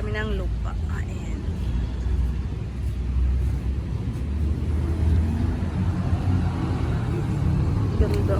kami ng lupa. Ayan. Ganda.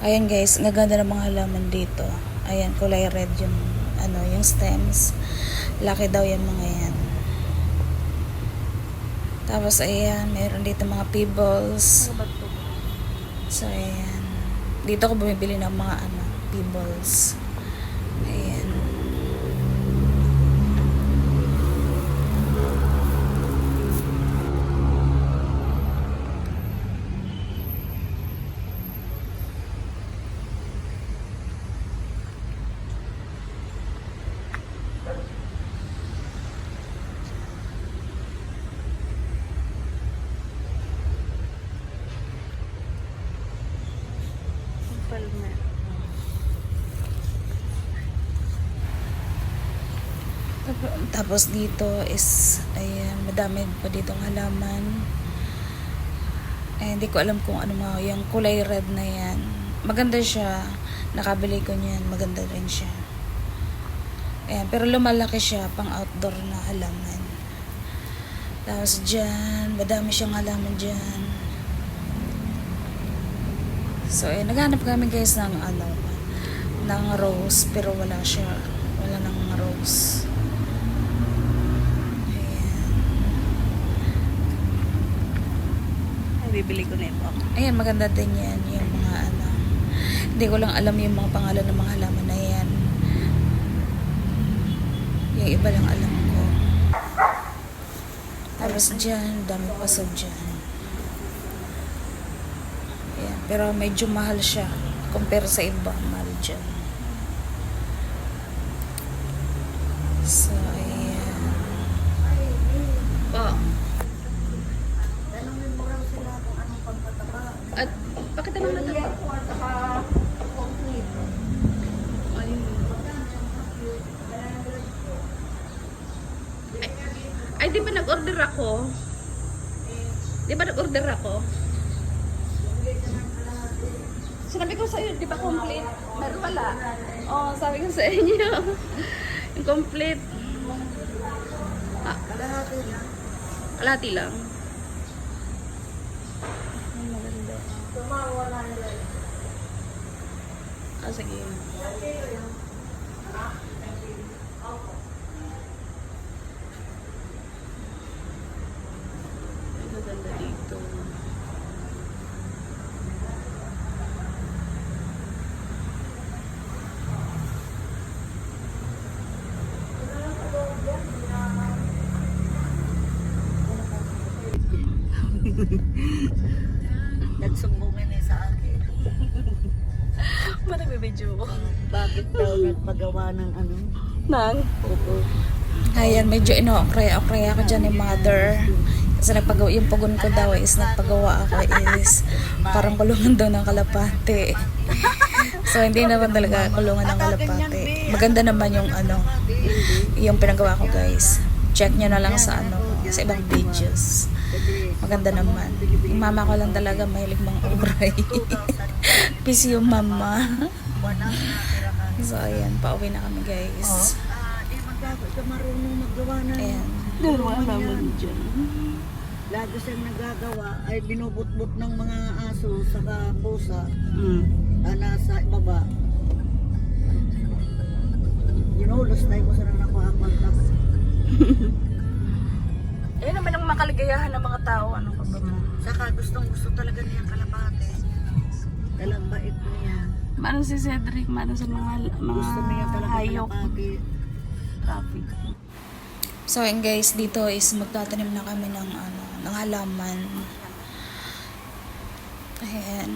Ayan guys, ang ganda ng mga halaman dito. Ayan, kulay red yung yung stems. Laki daw yan mga yan. Tapos ayan, meron dito mga pebbles. So ayan. Dito ako bumibili ng mga pebbles. Ayan. Palmer. Tapos dito is ayan, madami pa ditong halaman. Hindi ko alam kung ano mga yung kulay red na yan. Maganda siya. Nakabili ko niyan. Maganda rin siya. Ayan, pero lumalaki siya pang outdoor na halaman. Tapos dyan, madami siyang halaman dyan. So, naghanap kami guys ng ng rose, pero wala siya. Wala nang rose. Ayan. Ay, bibili ko na ito. Ayan, maganda din yan. Yung mga hindi ko lang alam yung mga pangalan ng mga halaman na yan. Yung iba lang alam ko. Tapos dyan, dami paso dyan. Ayan, pero medyo mahal siya compare sa iba, mahal dyan. So, ayan. Po. At pakitanong na ito. Ay, di ba nag-order ako? Di ba nag-order ako? Sinabi ko sa'yo, di ba complete? Meron wala. Oh, sabi ko sa inyo. Yung complete. Ah, kalahati lang. Ay, maganda. Ah, sige. Ay, maganda dito. Nagsumbungan niya sa akin. Ba't nagbibidyo ko? Bakit daw nagpagawa ng Nang? Opo. Ayan, medyo ino-okray ako dyan ni mother. Kasi yung pugon ko daw is nagpagawa ako is parang kulungan daw ng kalapate. So, hindi naman talaga kulungan ng kalapate. Maganda naman yung yung pinagawa ko guys. Check nyo na lang sa sa ibang videos. Maganda naman. Yung mama ko lang talaga mahilig mang oray. Busy yung mama. So, ayan. Pauwi na kami guys. Ito marunong maggawa ng Ayan. Doon wala naman dyan. lagi siyang nagagawa ay binubutbut ng mga aso saka pusa nasa ibaba. Ginulos na ko sa nakuha-kuha na. Ayun naman ang makaligayahan ng mga tao. Ano pa ba mo? Saka gusto talaga niyang kalapate. Dalang bait niya. Mano si Cedric, mano sa mga Gusto niya talaga hayop. kalapate. Traffic. So, and guys, dito is magtatanim na kami ng ng halaman. Ayan.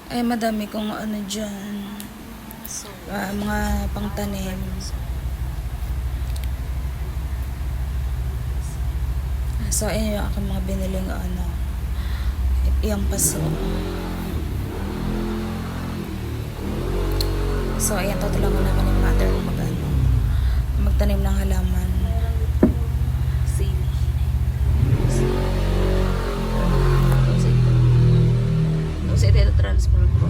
Ay, madami kong dyan. Mga pangtanim. So, ayun yung aking mga biniling yung paso. So, ayan, tutulungan ako ni mother magtanim ng halaman. Sili. Tapos ito transport ko.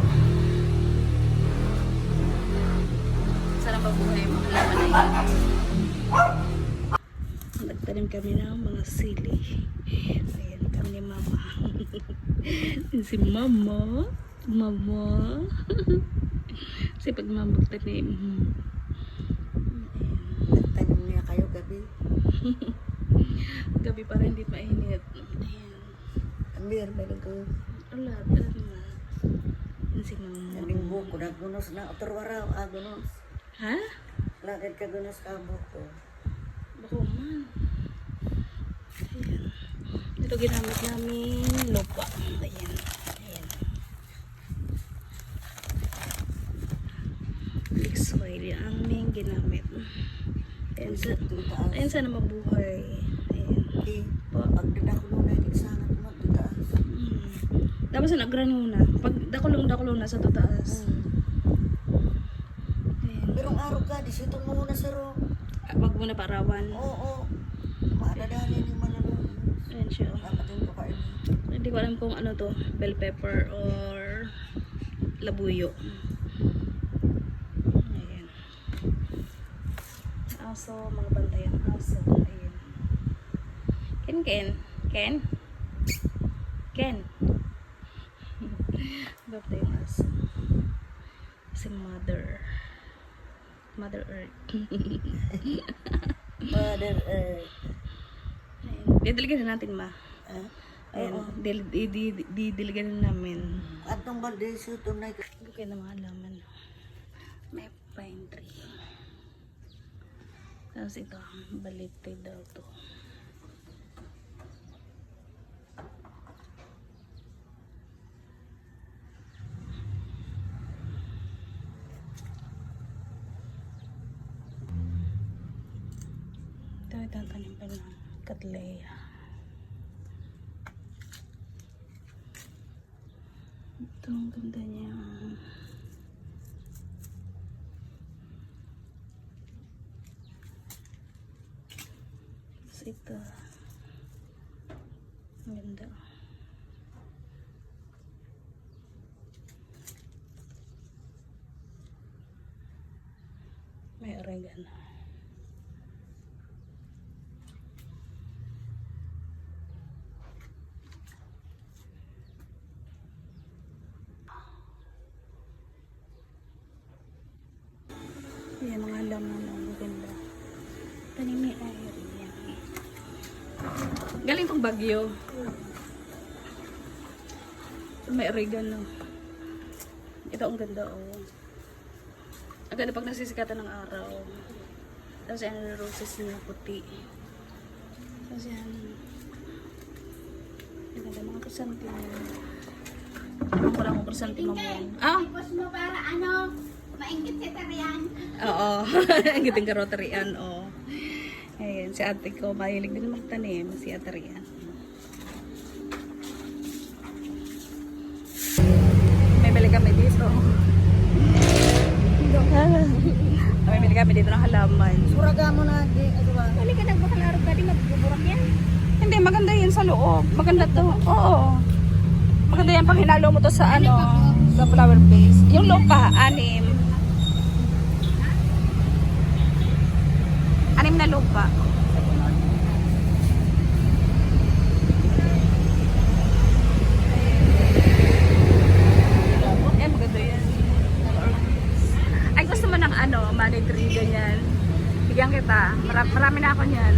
Sana mabuhay yung mga halaman na yan. Nagtanim kami ng mga sili. Ayan kami ni mama. Si mama. Mama. Kasi pag mama magtanim. Nagtanim niya kayo gabi. Gabi para hindi mainit. Ayan. Amir, balik ko. Wala, tara na. Yan si mama. Nabing buko, nagunos na. Otorwara, gunos. Ha? Lakad ka gunos ka buko. Bako man. Ayan. Ito ginamit namin lupa. Ayan. Ayan. Big soil yung aming ginamit. Ayan sana mabuhay. Ayan. Okay. Pagdadak mo na yung sangat magtataas. Tapos nagranuna. Pag dakulong na sa tataas. Ayan. Pero ang araw ka, disitong mo muna sa ro. Wag mo na parawan. Oo. Maadadali ni Manalo. Ayan siya. Kapatin ko kayo. Hindi ko alam kung ano to. Bell pepper or labuyo. Ayan. Aso, mga bantay ang aso. Ayan. Ken? Bantay ang aso. Si Mother Earth. Mother Earth. Ayan. Didiligan na natin, ma. Ayan. Didiligan na namin. At nung balde, suto na Bukay na mga laman. May pine tree. Tapos ito, balitay daw to. Ito, itatanim pa ng katleya. Ito, ang ganda niya. Tapos ito. Ang ganda. May oregano. Yan ang halaman ng maganda. Tanim ni Irene yan. Galing tong Bagyo. May oregano. Ito ang ganda, oh. Ang ganda pag nasisikatan ng araw. Tapos yan ang roses niya puti. Tapos yan. Ang ganda mga krisantemum. Wala akong krisantemum yan. Ah! Tapos mo para ano, maingit si Tarian. Oo. Ang giting karotarian, oo. Ayan, si ate ko, mahilig din magtanim, si ate Rian. May bili kami dito. May bili kami dito ng halaman. Suraga mo na, di, ano ba? Kali ka nagbakalaro ka, di magbuburak yan. Hindi, maganda yan sa loob. Maganda to. Oo. Maganda yan pag hinalo mo to sa ano, sa flower base. Yung lupa, 6. 6 na lupa. Eh, maganda yan. Ay, gusto mo ng ano, money tree, ganyan. Bigyan kita. Marami na ako niyan.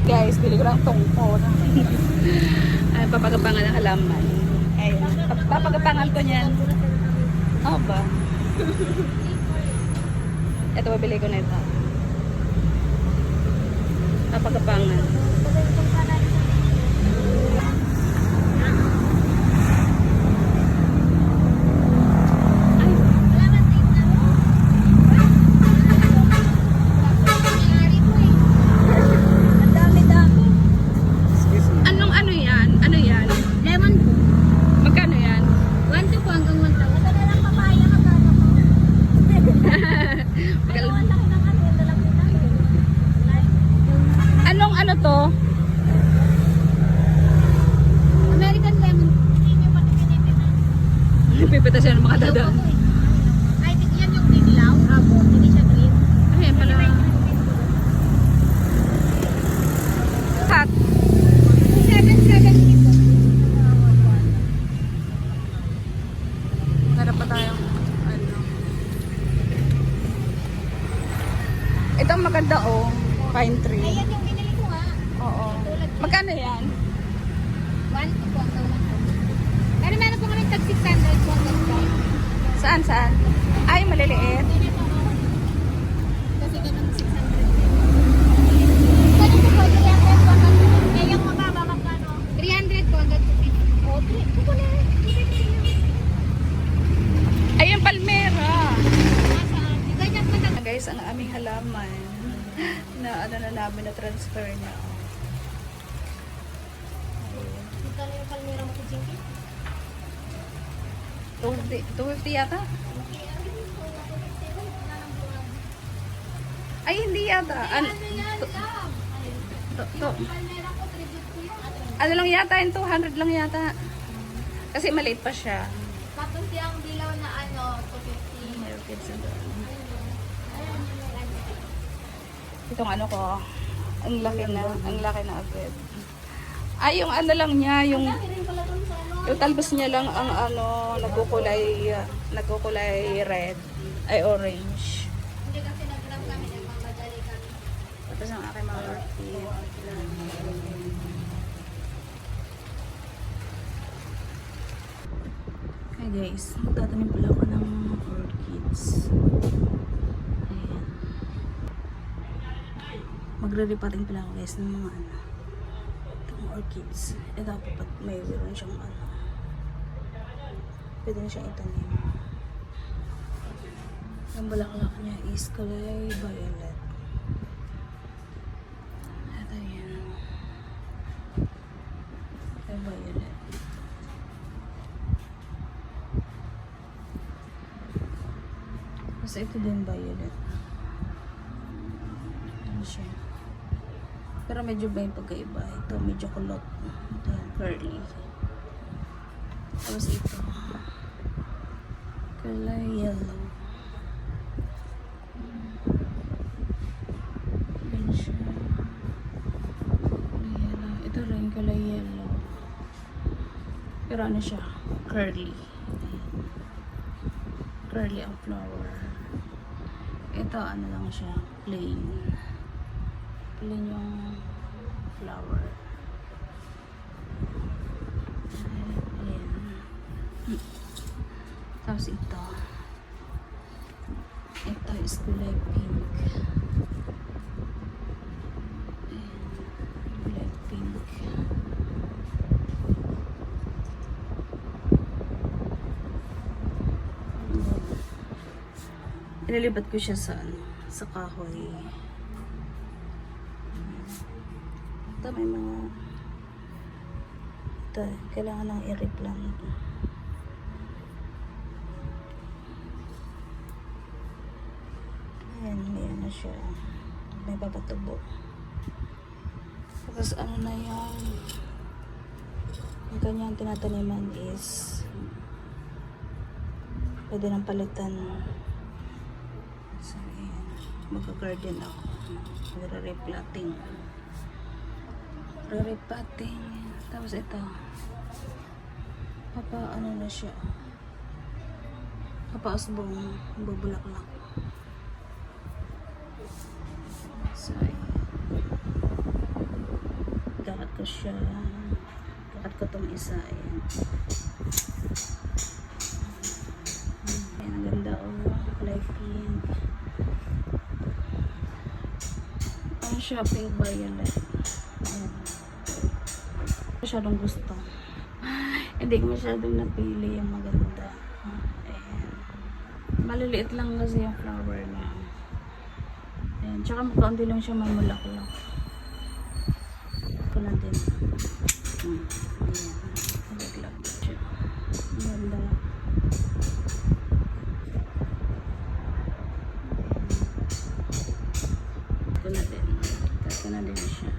Guys, bili ko lang tungkol. Ay, papagapangan ng halaman. Ayun. Papagapangan ko niyan. Oh ba? Ito, mabili ko na ito. Napagapangan. Anong ano yan? Ano yan? Lemon po. Magkano yan? 1 to po hanggang 1 to. Ito na lang papaya magkano po. Pero ang laki ng ano, yung dalawang natin. Anong ano to? American lemon. Hindi nyo pati pinipinan. Pipita siya ng mga dadaan. Ay, yan yung dilaw. Apo, hindi siya green. Ayan pala. Hot. 770 po. Meron pa tayong ano. Ito ang maganda oh. Pine tree. Ayan yung binili ko nga. Oo. Magkano yan? 1 to po hanggang 1 to. Pero meron po kami tag 600 po hanggang 5. Saan? Saan? Ay, maliliit. Kasi ganun 600. Ganun po po, 300 po hanggang 250. Eh, yung mababa magkano? 300 po hanggang 250. Oh, 3. Ito na. Ay, yung palmera. Nasaan? Ganyan po na. Guys, ang aming halaman na ano na namin na transfer na. Ito na yung palmera mo sa Jinky. 250 yata? Ay, hindi yata. Palmera ko 350. Ano lang yata, yung 200 lang yata. Kasi maliit pa siya. Tapos yung dilaw na ano, 250. Meron kids na doon. Itong ano ko, ang laki na agad. Ay, yung ano lang niya, yung talbos niya lang ang ano, nagkukulay red, ay orange. Hindi kasi nag-grab kami, nagmamadali kami. Tapos ang aking mga orchid. Hi guys, magtatanim pala ako ng orchids. Ayan. Magre-repotting pala ako guys ng mga ano, itong orchids. Ito pa may meron siyang ano. Pwede na siyang itanim. Yung bulaklak niya is kulay violet. Ito yan. Kulay violet. Tapos ito din violet. Ano siya? Pero medyo ba yung pagkaiba? Ito medyo kulot. Ito yung curly. Tapos ito. Kulay yellow. Yan siya. Kulay yellow. Ito rin kulay yellow. Pero ano siya? Curly. Curly ang flower. Ito ano lang siya, plain. Plain yung flower. Ayan. Tapos ito. Ito is kulay pink. Ayan. Kulay pink. Nililipat ko siya sa ano, sa kahoy. Ito may mga ito, kailangan lang i-replant. Ayan, may ano siya. May babatubo. Tapos ano na yan? Ang kanyang tinataniman is pwede nang palitan. So, ayan. Magka-garden ako. Re-replanting. Re-repotting. Tapos ito. Ano na siya. Papausbong bubulaklak. So, ayan. Gakat ko siya. Gakat ko tong isa. Ayan. Ayan, ang ganda oh. Kulay pink. siya pink violet. Ayan. Masyadong gusto. Hindi ko masyadong napili yung maganda. Ayan. Maliliit lang kasi yung flower niya. Ayan. Tsaka makaunti lang siya mamulaklak. Ito na din. Ayan. Malaglag siya. Maganda. Ito na din. Ito na din siya.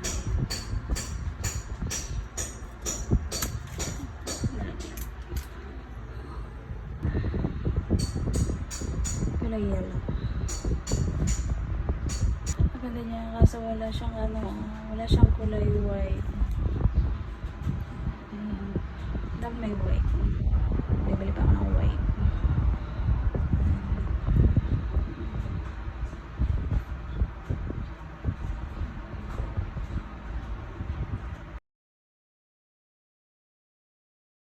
Kulay yellow. Maganda niya kaso wala siyang wala siyang kulay white.